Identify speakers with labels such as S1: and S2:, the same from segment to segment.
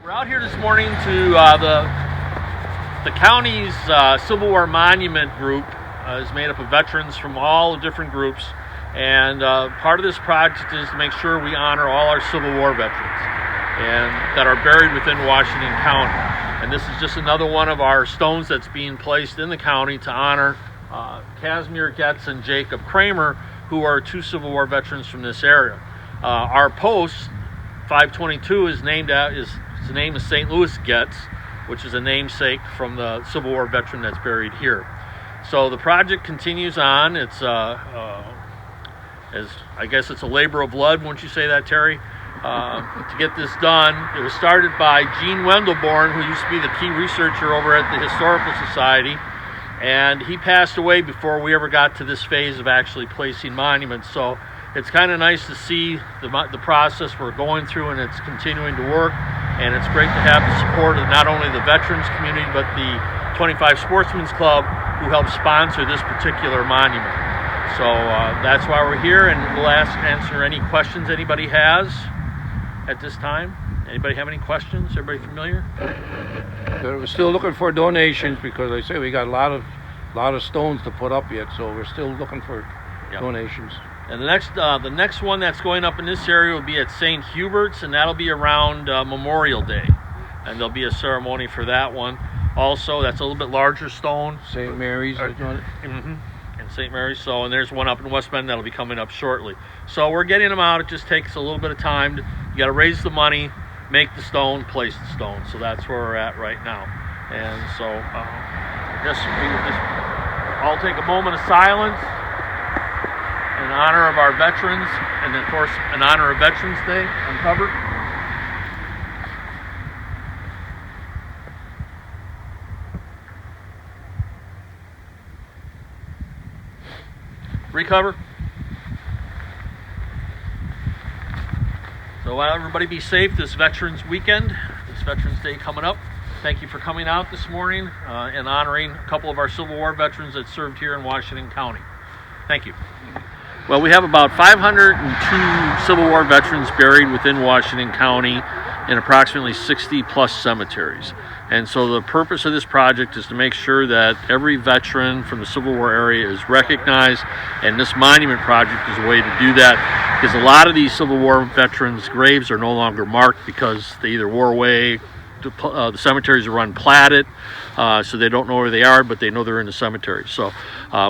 S1: We're out here this morning to the county's Civil War Monument group is made up of veterans from all the different groups, and part of this project is to make sure we honor all our Civil War veterans and that are buried within Washington County. And this is just another one of our stones that's being placed in the county to honor Casimir Getz and Jacob Kramer, who are two Civil War veterans from this area. Our post 522 is named out the name is St. Louis Getz, which is a namesake from the Civil War veteran that's buried here. So the project continues on. It's as I guess it's a labor of love, wouldn't you say that, Terry? To get this done, it was started by Gene Wendelborn, who used to be the key researcher over at the Historical Society, and he passed away before we ever got to this phase of actually placing monuments. So it's kind of nice to see the process we're going through, and it's continuing to work. And it's great to have the support of not only the veterans community, but the 25 Sportsmen's Club, who helped sponsor this particular monument. So that's why we're here, and we'll answer any questions anybody has at this time. Anybody have any questions? Everybody familiar?
S2: We're still looking for donations because I say we got a lot of stones to put up yet, so we're still looking for donations.
S1: And the next one that's going up in this area will be at St. Hubert's, and that'll be around Memorial Day, and there'll be a ceremony for that one. Also, that's a little bit larger stone.
S2: St. Mary's is doing it.
S1: And St. Mary's. So, and there's one up in West Bend that'll be coming up shortly. So we're getting them out. It just takes a little bit of time. You got to raise the money, make the stone, place the stone. So that's where we're at right now. And so, I guess we will just all take a moment of silence in honor of our veterans, and of course in honor of Veterans Day. Uncovered. Recover. So everybody be safe this Veterans Weekend, this Veterans Day coming up. Thank you for coming out this morning and honoring a couple of our Civil War veterans that served here in Washington County. Thank you. Well, we have about 502 Civil War veterans buried within Washington County in approximately 60 plus cemeteries. And so the purpose of this project is to make sure that every veteran from the Civil War area is recognized, and this monument project is a way to do that, because a lot of these Civil War veterans' graves are no longer marked because they either wore away. The cemeteries are unplatted, so they don't know where they are, but they know they're in the cemetery. So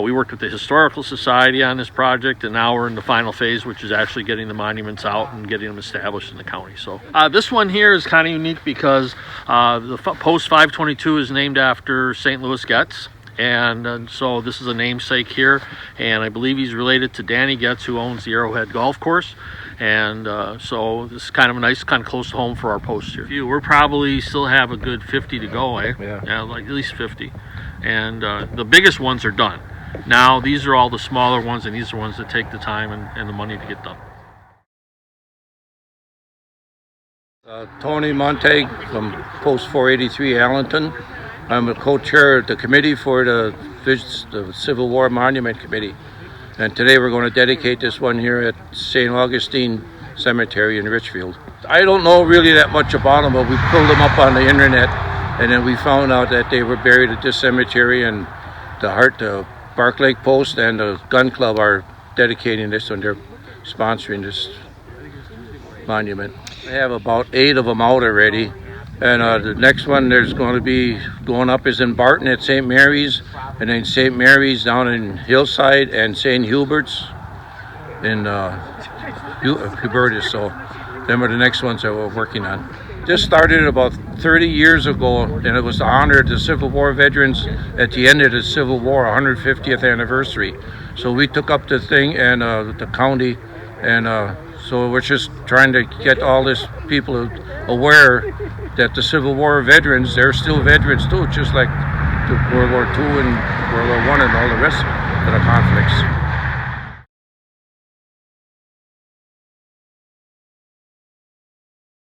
S1: we worked with the Historical Society on this project, and now we're in the final phase, which is actually getting the monuments out and getting them established in the county. So this one here is kind of unique because the post 522 is named after St. Louis Getz. And so this is a namesake here, and I believe he's related to Danny Getz, who owns the Arrowhead Golf Course. And so this is kind of nice, kind of close to home for our post here. We're probably still have a good 50 to go, eh? Yeah, like at least 50. And the biggest ones are done. Now these are all the smaller ones, and these are ones that take the time and the money to get done.
S2: Tony Montag from Post 483 Allenton. I'm a co-chair of the committee for the Civil War Monument Committee. And today we're going to dedicate this one here at St. Augustine Cemetery in Richfield. I don't know really that much about them, but we pulled them up on the internet, and then we found out that they were buried at this cemetery, and the Bark Lake Post and the Gun Club are dedicating this one. They're sponsoring this monument. I have about 8 of them out already. And the next one there's going to be going up is in Barton at St. Mary's, and then St. Mary's down in Hillside, and St. Hubert's in Hubertus. So them are the next ones that we're working on. This started about 30 years ago, and it was to honor the Civil War veterans at the end of the Civil War, 150th anniversary. So we took up the thing, and the county, and so we're just trying to get all this people aware that the Civil War veterans, they're still veterans too, just like the World War II and World War I and all the rest of the conflicts.